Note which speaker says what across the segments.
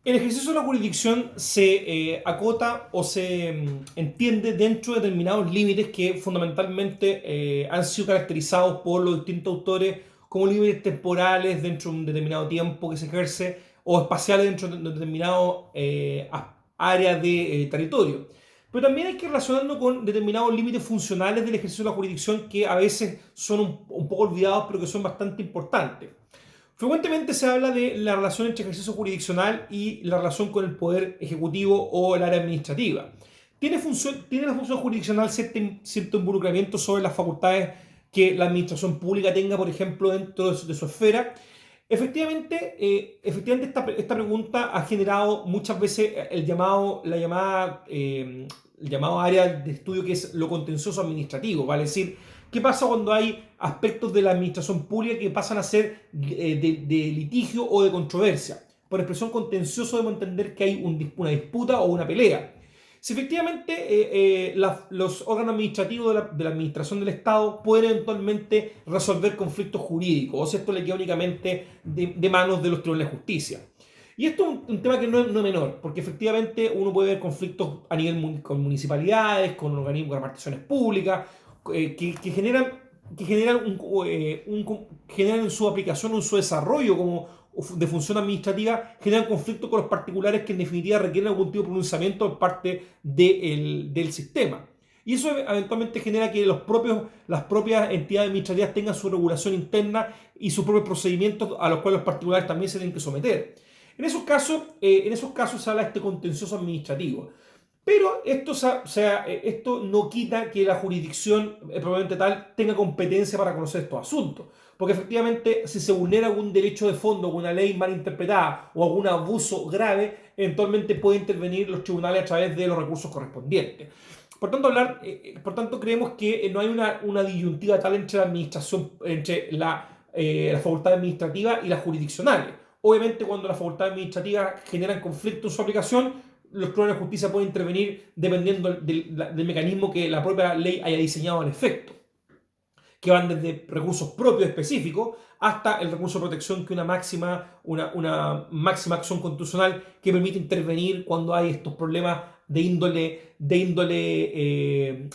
Speaker 1: El ejercicio de la jurisdicción se acota o se entiende dentro de determinados límites que fundamentalmente han sido caracterizados por los distintos autores como límites temporales dentro de un determinado tiempo que se ejerce o espaciales dentro de un determinado área de territorio. Pero también hay que relacionarlo con determinados límites funcionales del ejercicio de la jurisdicción que a veces son un poco olvidados pero que son bastante importantes. Frecuentemente se habla de la relación entre ejercicio jurisdiccional y la relación con el poder ejecutivo o el área administrativa. ¿Tiene la función jurisdiccional cierto involucramiento sobre las facultades que la administración pública tenga, por ejemplo, dentro de su esfera? Efectivamente esta pregunta ha generado muchas veces el llamado área de estudio que es lo contencioso administrativo, vale decir, ¿qué pasa cuando hay aspectos de la administración pública que pasan a ser de litigio o de controversia? Por expresión contencioso debemos entender que hay una disputa o una pelea. Si efectivamente los órganos administrativos de la administración del Estado pueden eventualmente resolver conflictos jurídicos, o si esto le queda únicamente de manos de los tribunales de justicia. Y esto es un tema que no es menor, porque efectivamente uno puede ver conflictos a nivel con municipalidades, con organismos de reparticiones públicas, generan en su aplicación o en su desarrollo como de función administrativa, generan conflictos con los particulares que en definitiva requieren algún tipo de pronunciamiento por parte del sistema. Y eso eventualmente genera que las propias entidades administrativas tengan su regulación interna y sus propios procedimientos a los cuales los particulares también se tienen que someter. En esos casos se habla de este contencioso administrativo. Pero esto no quita que la jurisdicción probablemente tal tenga competencia para conocer estos asuntos. Porque efectivamente, si se vulnera algún derecho de fondo, alguna ley mal interpretada o algún abuso grave, eventualmente puede intervenir los tribunales a través de los recursos correspondientes. Por tanto, creemos que no hay una disyuntiva tal entre la administración, entre la facultad administrativa y las jurisdiccionales. Obviamente, cuando las facultades administrativas generan conflicto en su aplicación, los tribunales de justicia pueden intervenir dependiendo del mecanismo que la propia ley haya diseñado al efecto, que van desde recursos propios específicos hasta el recurso de protección, que es una máxima acción constitucional que permite intervenir cuando hay estos problemas de índole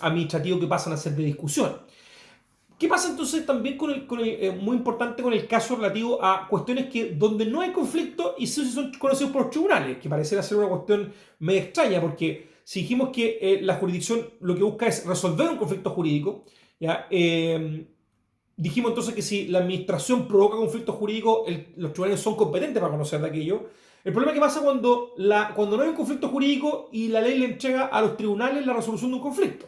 Speaker 1: administrativo que pasan a ser de discusión. ¿Qué pasa entonces también muy importante con el caso relativo a cuestiones donde no hay conflicto y sí son conocidos por los tribunales? Que pareciera ser una cuestión medio extraña, porque si dijimos que la jurisdicción lo que busca es resolver un conflicto jurídico, ¿ya? Dijimos entonces que si la administración provoca conflictos jurídicos, los tribunales son competentes para conocer de aquello. El problema que pasa cuando no hay un conflicto jurídico y la ley le entrega a los tribunales la resolución de un conflicto,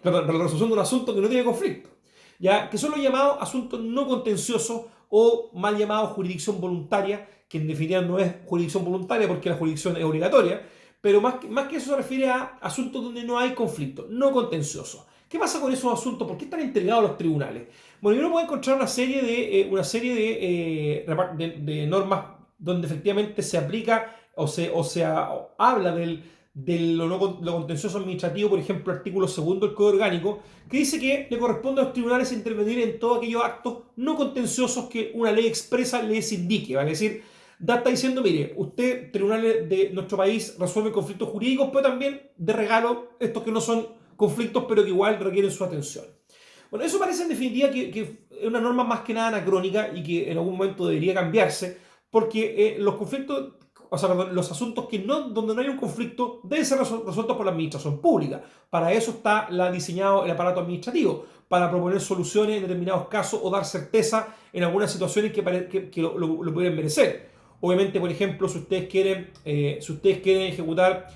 Speaker 1: perdón, la resolución de un asunto que no tiene conflicto, ¿ya? Que son los llamados asuntos no contenciosos o mal llamados jurisdicción voluntaria, que en definitiva no es jurisdicción voluntaria porque la jurisdicción es obligatoria, pero más que eso se refiere a asuntos donde no hay conflicto, no contenciosos. ¿Qué pasa con esos asuntos? ¿Por qué están entregados a los tribunales? Bueno, yo no puedo encontrar una serie de normas donde efectivamente se aplica o se habla de lo contencioso administrativo, por ejemplo, el artículo 2 del Código Orgánico, que dice que le corresponde a los tribunales intervenir en todos aquellos actos no contenciosos que una ley expresa les indique. ¿Vale? Es decir, está diciendo, mire, usted, tribunales de nuestro país, resuelven conflictos jurídicos, pero también de regalo estos que no son conflictos, pero que igual requieren su atención. Bueno, eso parece en definitiva que es una norma más que nada anacrónica y que en algún momento debería cambiarse, porque los conflictos, o sea, perdón, los asuntos donde no hay un conflicto deben ser resueltos por la administración pública. Para eso está diseñado el aparato administrativo, para proponer soluciones en determinados casos o dar certeza en algunas situaciones que lo pueden merecer. Obviamente, por ejemplo, si ustedes quieren ejecutar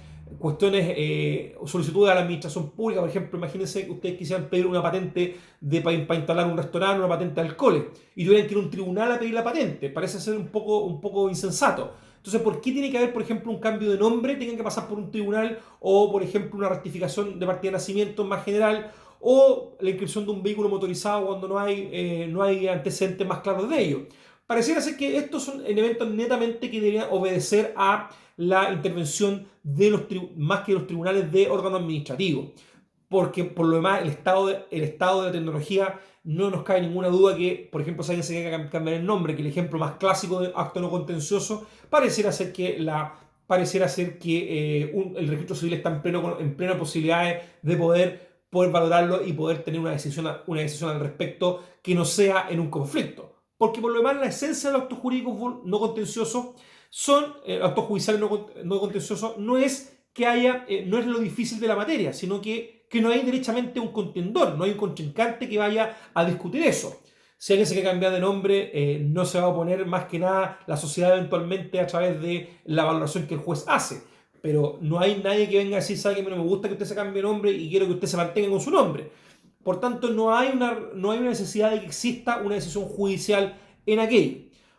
Speaker 1: solicitudes a la administración pública, por ejemplo, imagínense que ustedes quisieran pedir una patente para instalar un restaurante, una patente de alcoholes, y tuvieran que ir a un tribunal a pedir la patente. Parece ser un poco insensato. Entonces, ¿por qué tiene que haber, por ejemplo, un cambio de nombre? Tengan que pasar por un tribunal, o, por ejemplo, una rectificación de partida de nacimiento más general, o la inscripción de un vehículo motorizado cuando no hay antecedentes más claros de ello. Pareciera ser que estos son elementos netamente que deberían obedecer a la intervención más que de los tribunales de órgano administrativo. Porque por lo demás el estado de la tecnología no nos cabe ninguna duda que, por ejemplo, si alguien se quiere cambiar el nombre, que el ejemplo más clásico de acto no contencioso pareciera ser que pareciera ser que el registro civil está en plena posibilidad de poder valorarlo y poder tener una decisión al respecto que no sea en un conflicto. Porque por lo demás la esencia de los actos jurídicos no contenciosos actos judiciales no contenciosos, no es que haya, no es lo difícil de la materia, sino que no hay derechamente un contendor, no hay un contrincante que vaya a discutir eso. Si alguien se quiere cambiar de nombre, no se va a oponer más que nada la sociedad eventualmente a través de la valoración que el juez hace. Pero no hay nadie que venga a decir, sabe que no me gusta que usted se cambie de nombre y quiero que usted se mantenga con su nombre. Por tanto, no hay una necesidad de que exista una decisión judicial en aquello.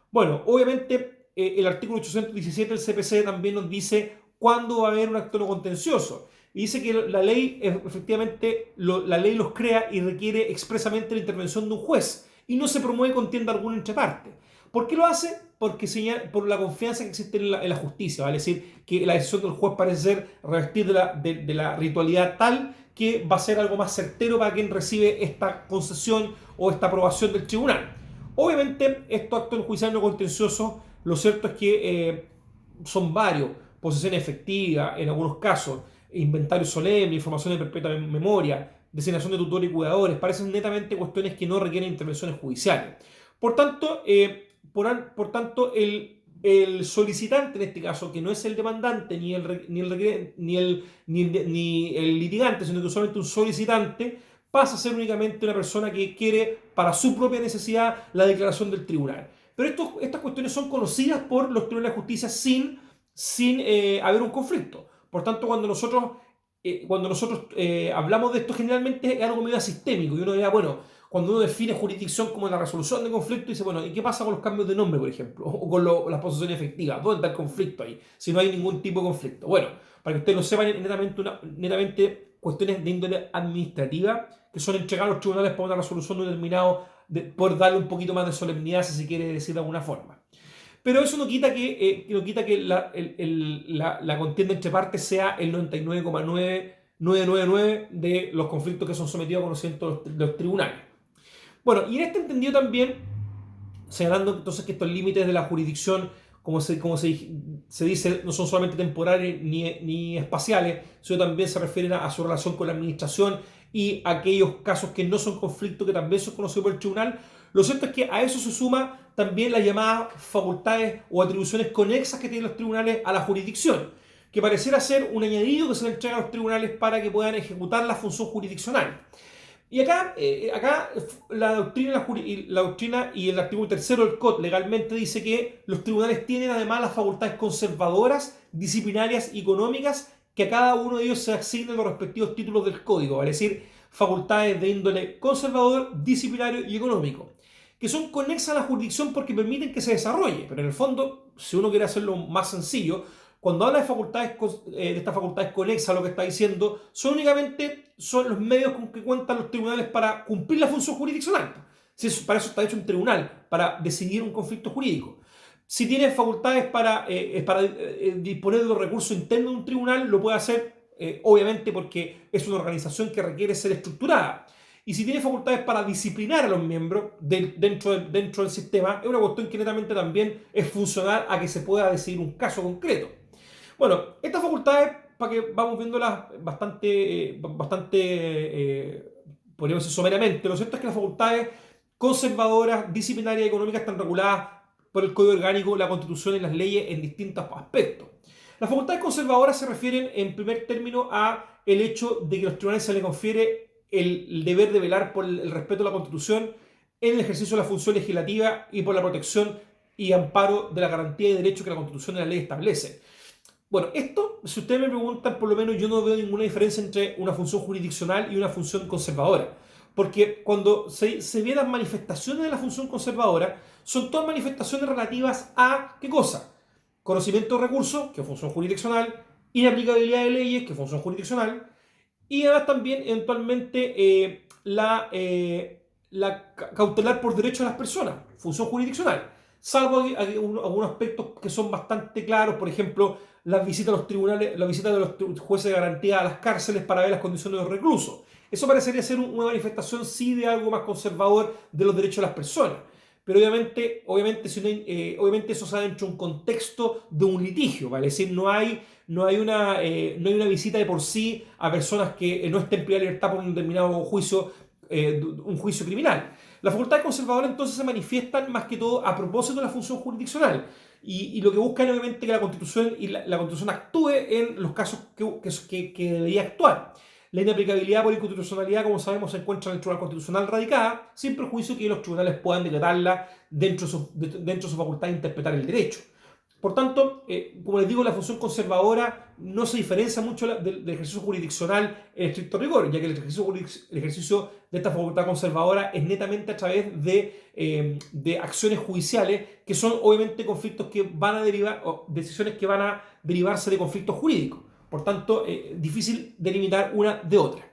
Speaker 1: Bueno, obviamente el artículo 817 del CPC también nos dice cuándo va a haber un acto no contencioso. Y dice que la ley, efectivamente, la ley los crea y requiere expresamente la intervención de un juez y no se promueve contienda alguna entre partes. ¿Por qué lo hace? Porque por la confianza que existe en la justicia, ¿vale? Es decir, que la decisión del juez parece ser revestir de la ritualidad tal que va a ser algo más certero para quien recibe esta concesión o esta aprobación del tribunal. Obviamente, estos actos judiciales no contenciosos, lo cierto es que son varios: posesión efectiva, en algunos casos, inventario solemne, información de perpetua memoria, designación de tutores y cuidadores, parecen netamente cuestiones que no requieren intervenciones judiciales. Por tanto, el solicitante en este caso, que no es el demandante ni el litigante, sino que solamente un solicitante, pasa a ser únicamente una persona que quiere para su propia necesidad la declaración del tribunal. Pero estas cuestiones son conocidas por los tribunales de justicia sin haber un conflicto. Por tanto, cuando nosotros hablamos de esto, generalmente es algo medio sistémico. Y uno dirá, bueno, cuando uno define jurisdicción como la resolución de conflicto, dice, bueno, ¿y qué pasa con los cambios de nombre, por ejemplo? O con las posesiones efectivas. ¿Dónde está el conflicto ahí? Si no hay ningún tipo de conflicto. Bueno, para que ustedes lo sepan, netamente cuestiones de índole administrativa que son entregadas a los tribunales para una resolución determinada, por darle un poquito más de solemnidad, si se quiere decir de alguna forma. Pero eso no quita que la contienda entre partes sea el 99,9999 de los conflictos que son sometidos a conocimiento de los tribunales. Bueno, y en este entendido también, señalando entonces que estos límites de la jurisdicción, como se dice, no son solamente temporales ni espaciales, sino también se refieren a su relación con la administración y aquellos casos que no son conflictos, que también son conocidos por el tribunal. Lo cierto es que a eso se suma también las llamadas facultades o atribuciones conexas que tienen los tribunales a la jurisdicción, que pareciera ser un añadido que se le entrega a los tribunales para que puedan ejecutar la función jurisdiccional. Y acá la doctrina y el artículo 3 del COD legalmente dice que los tribunales tienen además las facultades conservadoras, disciplinarias y económicas que a cada uno de ellos se asignan los respectivos títulos del código, es decir, facultades de índole conservador, disciplinario y económico, que son conexas a la jurisdicción porque permiten que se desarrolle. Pero en el fondo, si uno quiere hacerlo más sencillo, cuando habla de estas facultades conexas, lo que está diciendo son los medios con que cuentan los tribunales para cumplir la función jurisdiccional. Para eso está hecho un tribunal, para decidir un conflicto jurídico. Si tiene facultades para disponer de los recursos internos de un tribunal, lo puede hacer, obviamente, porque es una organización que requiere ser estructurada. Y si tiene facultades para disciplinar a los miembros dentro del sistema, es una cuestión que netamente también es funcional a que se pueda decidir un caso concreto. Bueno, estas facultades, para que vamos viéndolas podríamos decir someramente, lo cierto es que las facultades conservadoras, disciplinarias y económicas están reguladas por el Código Orgánico, la Constitución y las leyes en distintos aspectos. Las facultades conservadoras se refieren en primer término a el hecho de que a los tribunales se les confiere el deber de velar por el respeto a la Constitución en el ejercicio de la función legislativa y por la protección y amparo de la garantía de derechos que la Constitución y la ley establecen. Bueno, esto, si ustedes me preguntan, por lo menos yo no veo ninguna diferencia entre una función jurisdiccional y una función conservadora. Porque cuando se ven las manifestaciones de la función conservadora, son todas manifestaciones relativas a, ¿qué cosa? Conocimiento de recursos, que es función jurisdiccional, inaplicabilidad de leyes, que es función jurisdiccional, y además también eventualmente la cautelar por derechos de las personas, función jurisdiccional. Salvo algunos aspectos que son bastante claros, por ejemplo, las visitas a los tribunales, las visitas de los jueces de garantía a las cárceles para ver las condiciones de los reclusos. Eso parecería ser una manifestación, sí, de algo más conservador de los derechos de las personas. pero obviamente eso se da dentro de un contexto de un litigio, ¿vale? Es decir, no hay una visita de por sí a personas que no estén privadas de libertad por un determinado juicio, un juicio criminal. Las facultades conservadoras entonces se manifiestan más que todo a propósito de la función jurisdiccional y lo que buscan es obviamente que la Constitución la Constitución actúe en los casos que debería actuar. La inaplicabilidad por inconstitucionalidad, como sabemos, se encuentra en el Tribunal Constitucional radicada, sin perjuicio que los tribunales puedan decretarla dentro de su facultad de interpretar el derecho. Por tanto, como les digo, la función conservadora no se diferencia mucho del ejercicio jurisdiccional en estricto rigor, ya que el ejercicio de esta facultad conservadora es netamente a través de acciones judiciales, que son obviamente conflictos que van a derivar, o decisiones que van a derivarse de conflictos jurídicos. Por tanto, difícil delimitar una de otra.